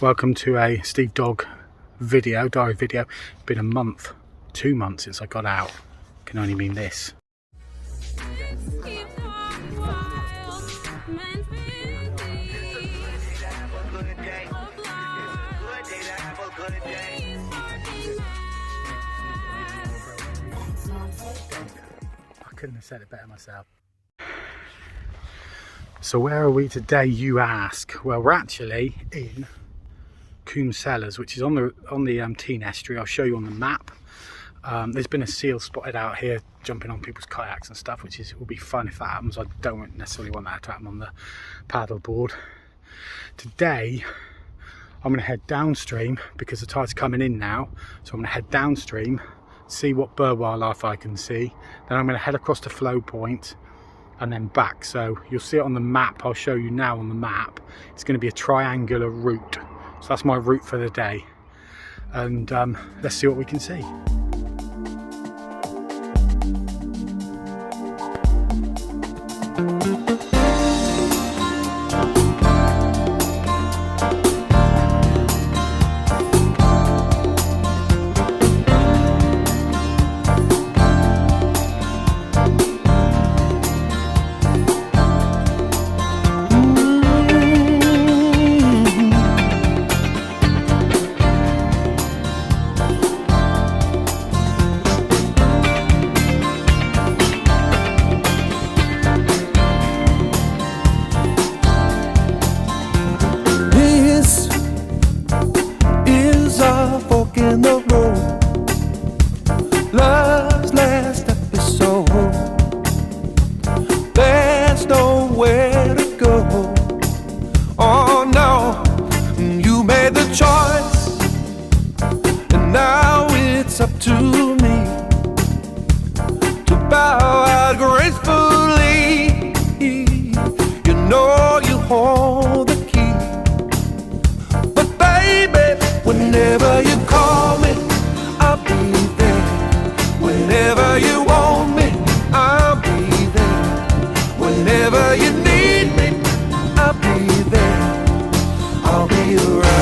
Welcome to a Steve Dog video, diary video. It's been a month, 2 months since I got out. Can only mean this. I couldn't have said it better myself. So where are we today, you ask? Well, we're actually in Coombe Cellars, which is on the Teign Estuary. I'll show you on the map. There's been a seal spotted out here jumping on people's kayaks and stuff, which will be fun if that happens. I don't necessarily want that to happen on the paddleboard. Today I'm going to head downstream because the tide's coming in now, so I'm going to head downstream, see what bird wildlife I can see, then I'm going to head across to Flow Point and then back. So you'll see it on the map. I'll show you now on the map. It's going to be a triangular route, so that's my route for the day, and let's see what we can see. Up to me to bow out gracefully. You know you hold the key, but baby, whenever you call me, I'll be there. Whenever you want me, I'll be there. Whenever you need me, I'll be there. I'll be around.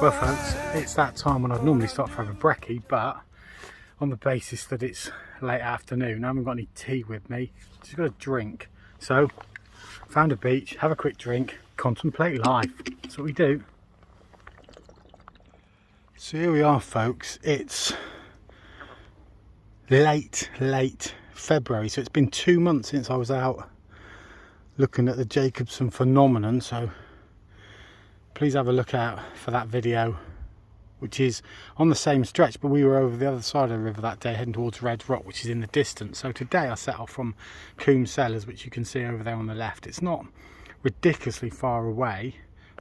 Well folks, it's that time when I'd normally start for a brekkie, but on the basis that it's late afternoon, I haven't got any tea with me, just got a drink. So, found a beach, have a quick drink, contemplate life. That's what we do. So here we are folks, it's late February, so it's been 2 months since I was out looking at the Jacobson phenomenon, so please have a look out for that video, which is on the same stretch, but we were over the other side of the river that day heading towards Red Rock, which is in the distance. So today I set off from Coombe Cellars, which you can see over there on the left. It's not ridiculously far away,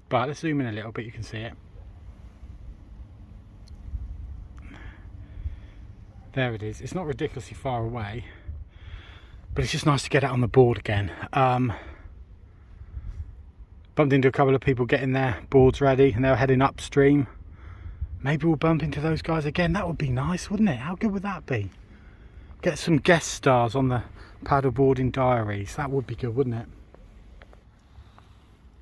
but let's zoom in a little bit, you can see it. There it is. It's not ridiculously far away, but it's just nice to get out on the board again. Bumped into a couple of people getting their boards ready and they were heading upstream. Maybe we'll bump into those guys again. That would be nice, wouldn't it? How good would that be? Get some guest stars on the Paddleboarding Diaries. That would be good, wouldn't it?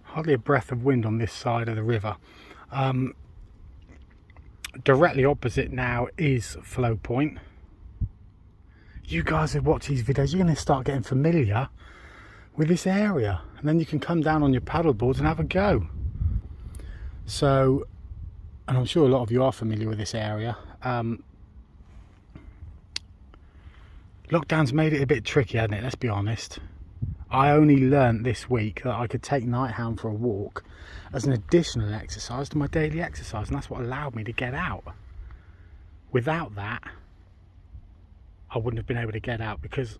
Hardly a breath of wind on this side of the river. Directly opposite now is Flow Point. You guys who watch these videos, you're going to start getting familiar with this area, and then you can come down on your paddle boards and have a go. So, and I'm sure a lot of you are familiar with this area. Lockdown's made it a bit tricky, hasn't it? Let's be honest. I only learnt this week that I could take Nighthound for a walk as an additional exercise to my daily exercise, and that's what allowed me to get out. Without that, I wouldn't have been able to get out because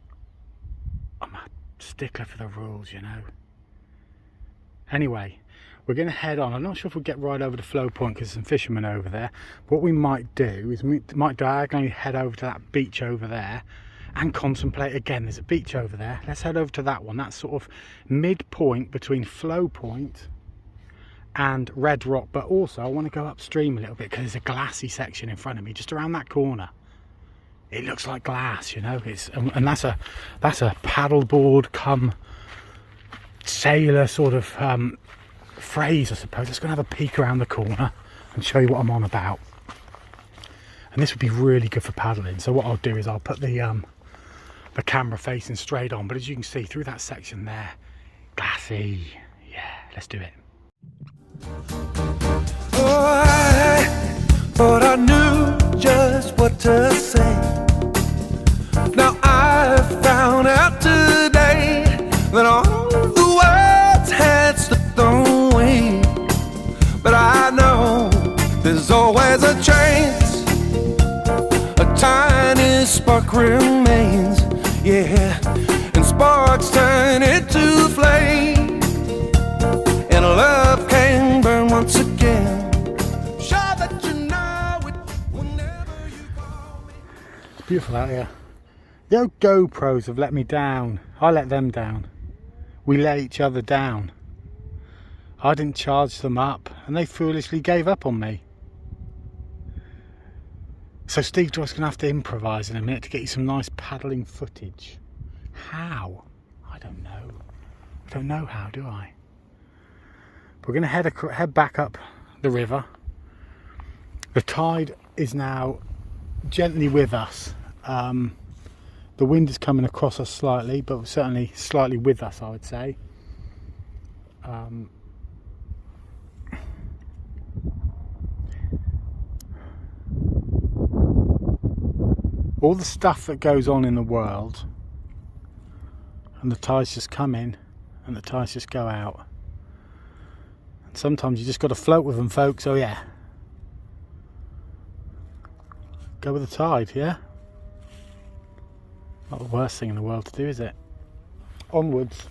I'm a stickler for the rules, you know. Anyway, we're going to head on. I'm not sure if we'll get right over to Flow Point because there's some fishermen over there. What we might do is we might diagonally head over to that beach over there and contemplate again. There's a beach over there. Let's head over to that one. That's sort of midpoint between Flow Point and Red Rock, but also I want to go upstream a little bit because there's a glassy section in front of me just around that corner. It looks like glass, you know. And that's a paddleboard come sailor sort of phrase, I suppose. Let's go and have a peek around the corner and show you what I'm on about. And this would be really good for paddling. So what I'll do is I'll put the camera facing straight on, but as you can see through that section there, glassy. Yeah, let's do it. Oh, I thought I knew just what to say. Now I found out today that all the words had slipped away. But I know there's always a chance, a tiny spark remains, yeah, and sparks turn into flame, and love can burn once again. Sure that you know it whenever you call me. It's beautiful out here. The old GoPros have let me down. I let them down. We let each other down. I didn't charge them up and they foolishly gave up on me. So Steve Joyce going to have to improvise in a minute to get you some nice paddling footage. How? I don't know. I don't know how, do I? We're going to head back up the river. The tide is now gently with us. The wind is coming across us slightly, but certainly slightly with us, I would say. All the stuff that goes on in the world, and the tides just come in and the tides just go out. And sometimes you just got to float with them, folks. Oh yeah, go with the tide, yeah. Not the worst thing in the world to do, is it? Onwards.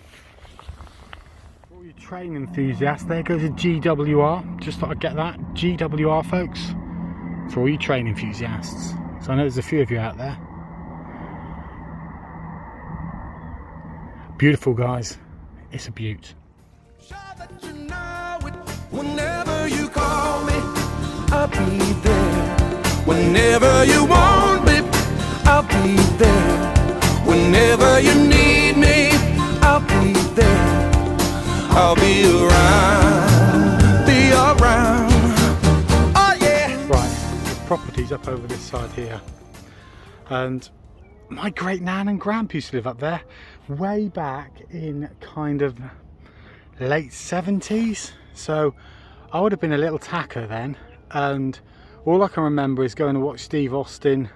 For all you train enthusiasts, there goes a GWR. Just thought I'd get that. GWR, folks. For all you train enthusiasts. So I know there's a few of you out there. Beautiful, guys. It's a beaut. Sure that you know it whenever you call me, I'll be there. Whenever you want me, I'll be there. Whenever you need me, I'll be there. I'll be around, be around. Oh yeah. Right, the property's up over this side here, and my great nan and grandpa used to live up there way back in kind of late 70s. So I would have been a little tacker then, and all I can remember is going to watch Steve Austin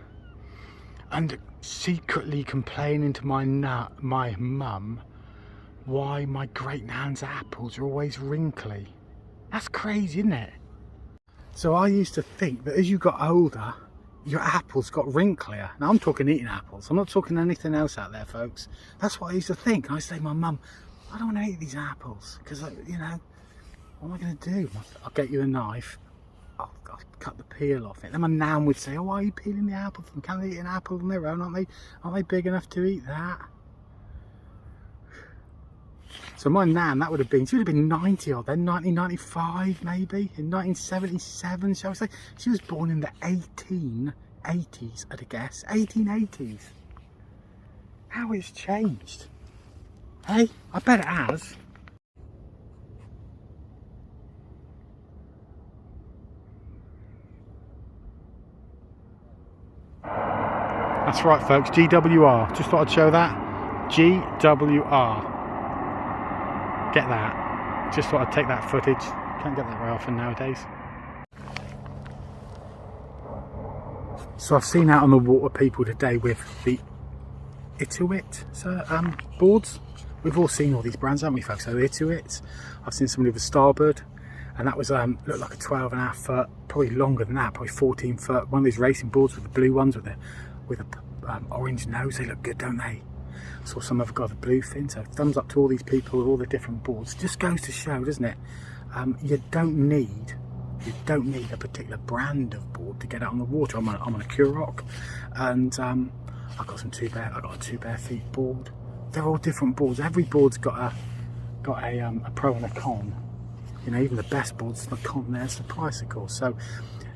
and secretly complaining to my mum why my great nan's apples are always wrinkly. That's crazy, isn't it? So I used to think that as you got older, your apples got wrinklier. Now I'm talking eating apples, I'm not talking anything else out there, folks. That's what I used to think. And I say to my mum, I don't want to eat these apples because, you know, what am I going to do? I'll get you a knife, I'll cut the peel off it. Then my nan would say, oh, why are you peeling the apple? Can they eat an apple on their own? Aren't they big enough to eat that? So my nan, that would have been, she would have been 90 odd then, 1995 maybe, in 1977, shall we say. She was born in the 1880s, I'd guess, 1880s. How it's changed. Hey, I bet it has. That's right, folks, GWR. Just thought I'd show that. GWR. Get that. Just thought I'd take that footage. Can't get that very often nowadays. So I've seen out on the water people today with the Estuary boards. We've all seen all these brands, haven't we, folks? So Estuary. I've seen somebody with a starboard, and that was looked like a 12.5 foot, probably longer than that, probably 14 foot. One of these racing boards with the blue ones with a orange nose. They look good, don't they? I saw some other guy with a blue fin. So thumbs up to all these people with all the different boards. Just goes to show, doesn't it? You don't need a particular brand of board to get out on the water. I'm on a Currock, and I've got a 2 bare feet board. They're all different boards. Every board's got a pro and a con. You know, even the best boards, the con there's the price, of course. So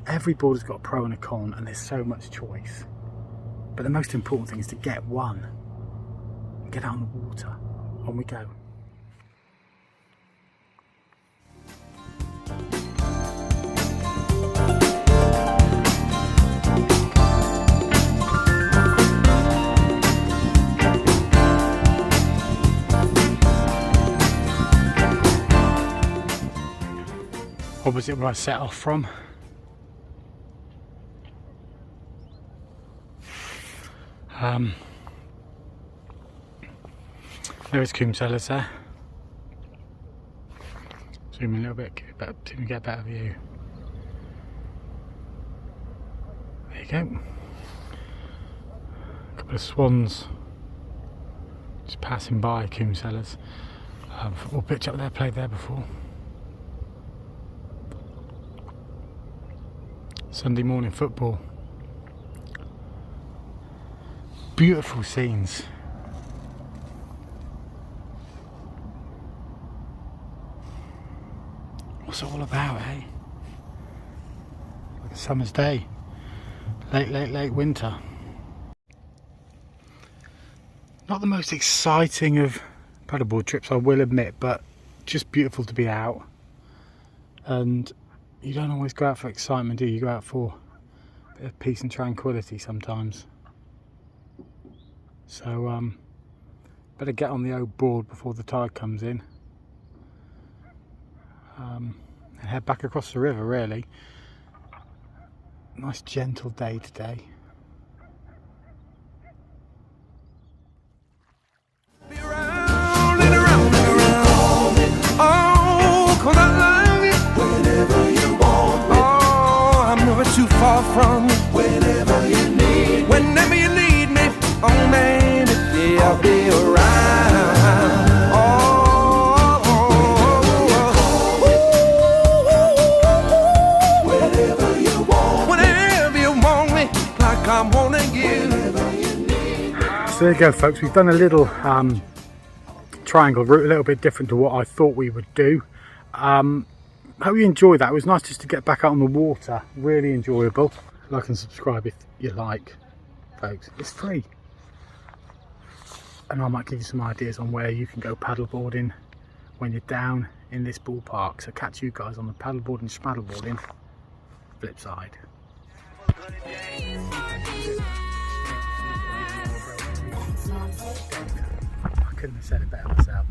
every board has got a pro and a con, and there's so much choice. But the most important thing is to get one. Get out on the water. On we go. opposite where I set off from. There is Coombe Cellars there. Zoom in a little bit, see if we get a better view. There you go. A couple of swans just passing by Coombe Cellars. Football pitch up there, played there before. Sunday morning football. Beautiful scenes. What's it all about, eh? Like a summer's day. Late winter. Not the most exciting of paddleboard trips, I will admit, but just beautiful to be out. And you don't always go out for excitement, do you? You go out for a bit of peace and tranquility sometimes. So better get on the old board before the tide comes in. And head back across the river, really. Nice gentle day today. Be round and around and around. Oh, 'cause I love you. Whenever you want me. Oh, I'm never too far from you. Whenever you need me. Whenever you need me. Oh, man, yeah, I'll be around. I'm wanting you. So there you go, folks, we've done a little triangle route, a little bit different to what I thought we would do. Hope you enjoyed that. It was nice just to get back out on the water, really enjoyable. Like and subscribe if you like, folks, it's free. And I might give you some ideas on where you can go paddleboarding when you're down in this ballpark. So catch you guys on the paddleboarding, spaddleboarding flip side. I couldn't have said it better myself.